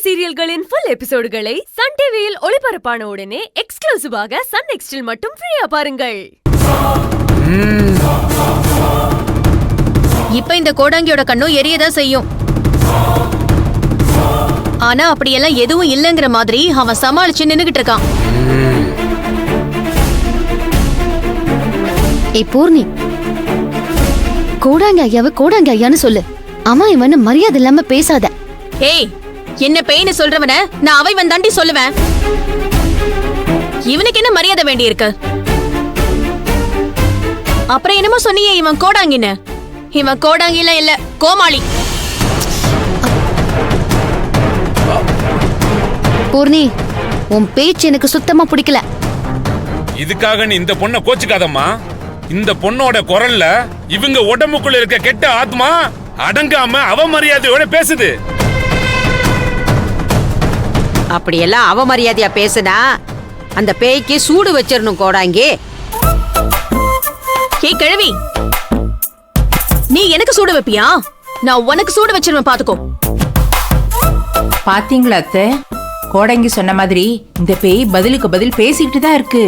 சீரியல்களின் full எபிசோடுகளை Sun டிவியில் ஒளிபரப்பான உடனே எக்ஸ்க்ளூசிவாக சன் நெக்ஸ்டில் மட்டும் ஃப்ரீயா பாருங்கள். இப்ப இந்த கோடாங்கியோட கண்ணும் எரியதான் செய்யும். ஆனா அப்படியெல்லாம் எதுவும் இல்லங்கிற மாதிரி அவன் சமாளிச்சு நின்னுகிட்டு இருக்கான். ஏய் பூர்ணி, கோடாங்கி ஐயாவை கோடாங்கி ஐயான்னு சொல்லு. அம்மா இவன மரியாதை இல்லாம பேசாத. ஏய், என்ன பேய்னு சொல்றவன நான் அவை வந்தாண்டி சொல்லுவேன். இவனுக்கு என்ன மரியாதை வேண்டி இருக்கு? அப்புறம் என்னமோ சொன்னியே இவன் கோடாங்கின்னு. இவன் கோடாங்கில இல்ல, கோமாளி. பூர்ணி, உன் பேச்சு எனக்கு சுத்தமா பிடிக்கல. இதுக்காக நீ இந்த பொண்ணை கோச்சுக்காதம்மா. இந்த பொண்ணோட குரல்ல இவங்க உடம்புக்குள்ள இருக்க கெட்ட ஆத்மா அடங்காம அவமரியாதையோட பேசுது. அப்படியெல்லாம் அவமரியாதையா பேசுனா அந்த பேய்க்கு சூடு வச்சிரணும் கோடாங்கி. ஏய் கிழவி, நீ எனக்கு சூடு வைப்பியா? நான் உனக்கு சூடு வச்சிருவேன், பாத்துக்கோ. பாத்தீங்களா அத்தை, கோடங்கி சொன்ன மாதிரி இந்த பேய் பதிலுக்கு பதில் பேசிக்கிட்டு தான் இருக்கு.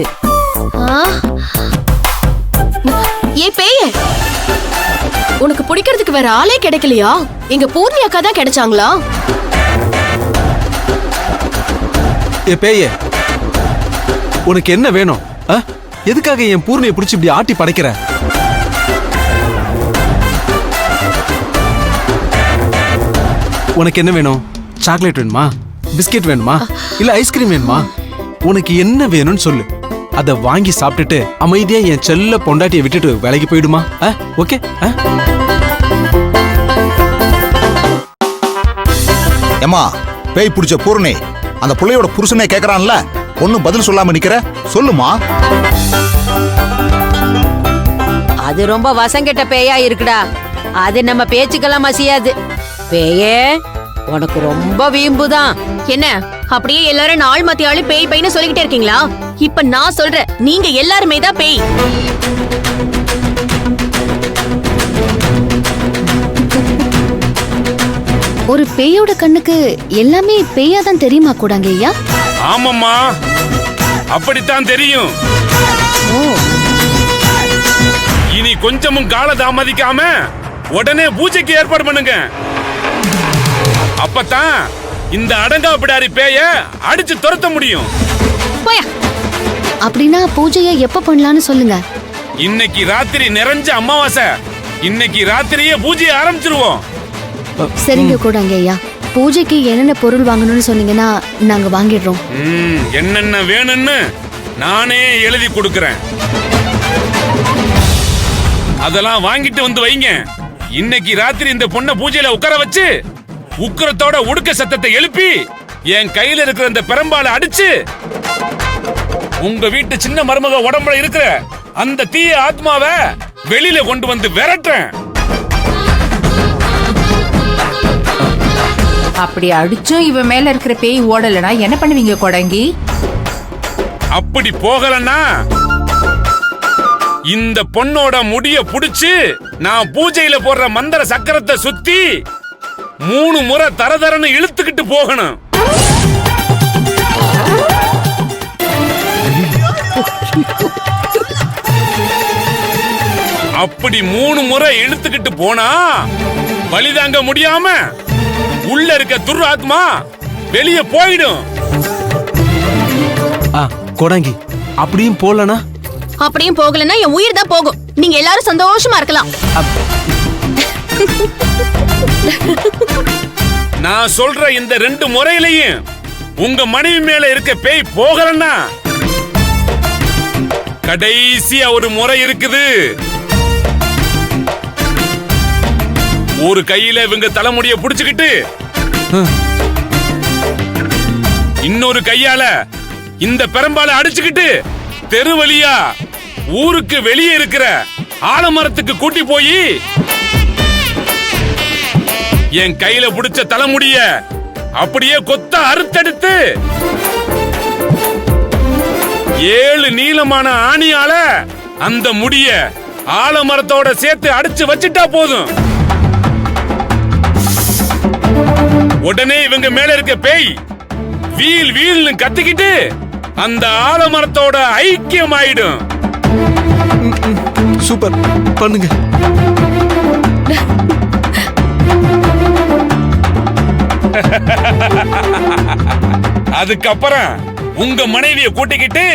ஏ பேய, உனக்கு பிடிக்கிறதுக்கு வேற ஆளே கிடைக்கலையா? எங்க பூர்ணி அக்கா தான் கிடைச்சாங்களா? ஏ பேயே, உனக்கு என்ன வேணும்? எதுக்காக என் பூர்ணியை பிடிச்சி இப்படி ஆட்டி படைக்கிற? உனக்கு என்ன வேணும்? சாக்லேட் வேணுமா? பிஸ்கெட் வேணுமா? இல்ல ஐஸ்கிரீம் வேணுமா? உனக்கு என்ன வேணும்னு சொல்லு. அத வாங்கி சாப்பிட்டுட்டு அமைதியா என் செல்ல பொண்டாட்டியை விட்டுட்டு வேலைக்கு போயிடுமா? ஓகே? ஏமா, பேய் பிடிச்ச பூர்ணி அந்த புள்ளையோட புருஷனே கேக்குறான்ல, ஒன்னும் பதில் சொல்லாம நிக்கிற, சொல்லுமா. அது ரொம்ப வசங்கிட்ட பேயா இருக்குடா. அது நம்ம பேச்சுக்கெல்லாம் மசியாது. பேயே, உனக்கு ரொம்ப வீம்புதான். என்ன அப்படியே எல்லாரும் நாள் மாத்தி ஆளு பேய் பையனு சொல்லிக்கிட்டே இருக்கீங்களா? இப்ப நான் சொல்றேன், நீங்க எல்லாருமே தான் பேய். ஒரு பேயோட கண்ணுக்கு எல்லாமே பேயா தான் தெரியுமா கோடாங்கி ஐயா? ஆமாம்மா, அப்படித்தான் தெரியும். இனி கொஞ்சமும் கால தாமதிக்காம உடனே பூஜைக்கு ஏற்பாடு பண்ணுங்க. அப்பதான் இந்த அடங்கா பிடாரி பேய அடிச்சு துரத்த முடியும். அப்படின்னா பூஜையை எப்ப பண்ணலாம்னு சொல்லுங்க. இன்னைக்கு ராத்திரி நிறைஞ்ச அமாவாசை. இன்னைக்கு ராத்திரியே பூஜையை ஆரம்பிச்சிருவோம். சரிங்க கோடாங்கி ஐயா, பூஜைக்கு என்னென்ன பொருள் வாங்கணும்னு சொன்னீங்கன்னா நாங்க வாங்கிடுறோம். என்னென்ன வேணும்னு நானே எழுதி கொடுக்கறேன். அதெல்லாம் வாங்கிட்டு வந்து வைங்க. இன்னைக்கு ராத்திரி இந்த பொண்ணை பூஜையில உட்கார வச்சு உக்கரத்தோட உடுக்க சத்தத்தை எழுப்பி என் கையில இருக்கிற இந்த பெரம்பால அடிச்சு உங்க வீட்டு சின்ன மருமக உடம்புல இருக்கிற அந்த தீய ஆத்மாவை வெளியில கொண்டு வந்து விரட்டுறேன். அப்படி அடிச்சும் இவன் மேல இருக்கிற பேய் ஓடலனா என்ன பண்ணுவீங்க கோடங்கி? அப்படி போகலன்னா இந்த பொண்ணோட முடிய புடிச்சு நான் பூஜையில போடுற மந்திர சக்கரத்தை சுத்தி 3 முறை தரதரன்னு இழுத்துக்கிட்டு போகணும். அப்படி 3 முறை இழுத்துக்கிட்டு போனா வலிதாங்க முடியாம உள்ள இருக்க துர்ஆத்மா வெளியே போயிடும். கோடாங்கி, அப்படியும் போலனா? அப்படியும் போகலன்னா என் உயிர் தான் போகும். நீங்க எல்லாரும் சந்தோஷமா இருக்கலாம். நான் சொல்ற இந்த 2 முறையிலையும் உங்க மனைவி மேல இருக்க பேய் போகலன்னா கடைசியா ஒரு முறை இருக்குது. ஒரு கையில இவங்க தலைமுடிய புடிச்சுக்கிட்டு இன்னொரு கையால இந்த பெரம்பால அடிச்சுக்கிட்டு தெருவழியா ஊருக்கு வெளியே இருக்கிற ஆலமரத்துக்கு கூட்டி போய் என் கையில புடிச்ச தலைமுடிய அப்படியே கொத்த அறுத்தெடுத்து 7 நீளமான ஆணியால அந்த முடிய ஆலமரத்தோட சேர்த்து அடிச்சு வச்சிட்டா போதும். உடனே இவங்க மேல இருக்க பேய் வீல் வீல்னு கத்திக்கிட்டு அந்த ஆலமரத்தோட ஐக்கியம் ஆயிடும். சூப்பர், பண்ணுங்க. அதுக்கப்புறம் உங்க மனைவியை கூட்டிக்கிட்டு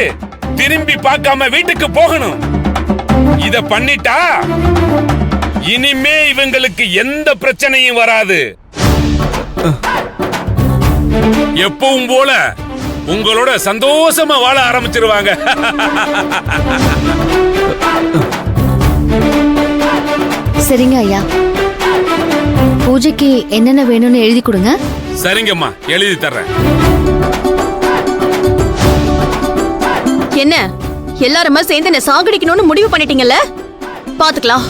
திரும்பி பார்க்காம வீட்டுக்கு போகணும். இத பண்ணிட்டா இனிமே இவங்களுக்கு எந்த பிரச்சனையும் வராது. எப்பவும் போல உங்களோட சந்தோஷமா வாழ ஆரம்பிச்சிருவாங்க. சரிங்க ஐயா, பூஜைக்கு என்னென்ன வேணும்னு எழுதி கொடுங்க. சரிங்கம்மா, எழுதி தர்றேன். என்ன எல்லாருமா சேர்ந்து என்ன சாகடிக்கணும்னு முடிவு பண்ணிட்டீங்கல்ல? பாத்துக்கலாம்.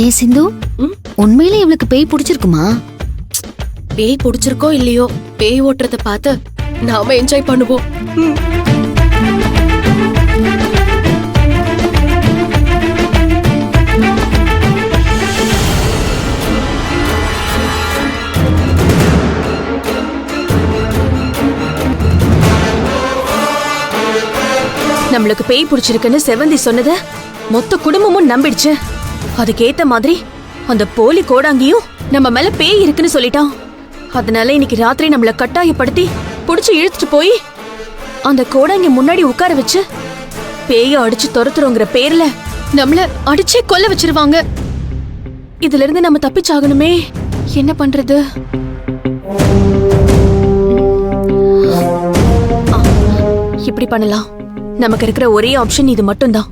ஏன் சிந்து, உண்மையிலே இவளுக்கு பேய் பிடிச்சிருக்குமா? பேய் பிடிச்சிருக்கோ இல்லையோ, பேய் ஓட்டுறத பார்த்து நாம என்ஜாய் பண்ணுவோம். நம்மளுக்கு பேய் பிடிச்சிருக்குன்னு செவந்தி சொன்னத மொத்த குடும்பமும் நம்பிடுச்சு. அதுக்கேத்த மாதிரி அந்த போலி கோடாங்கியும் நம்ம மேல பேய் இருக்குன்னு சொல்லிட்டான். அதனால இன்னைக்கு ராத்திரி நம்மள கட்டாயப்படுத்தி புடிச்சு இழுத்துட்டு போய் அந்த கோடாங்கி முன்னாடி உட்கார வச்சு பேய அடிச்சு துரத்துறோங்கிற பேர்ல நம்மள அடிச்சே கொல்ல வச்சிருவாங்க. இதுல இருந்து நம்ம தப்பிச்சாகணுமே, என்ன பண்றது? இப்படி பண்ணலாம். நமக்கு இருக்கிற ஒரே ஆப்ஷன் இது மட்டும்தான்.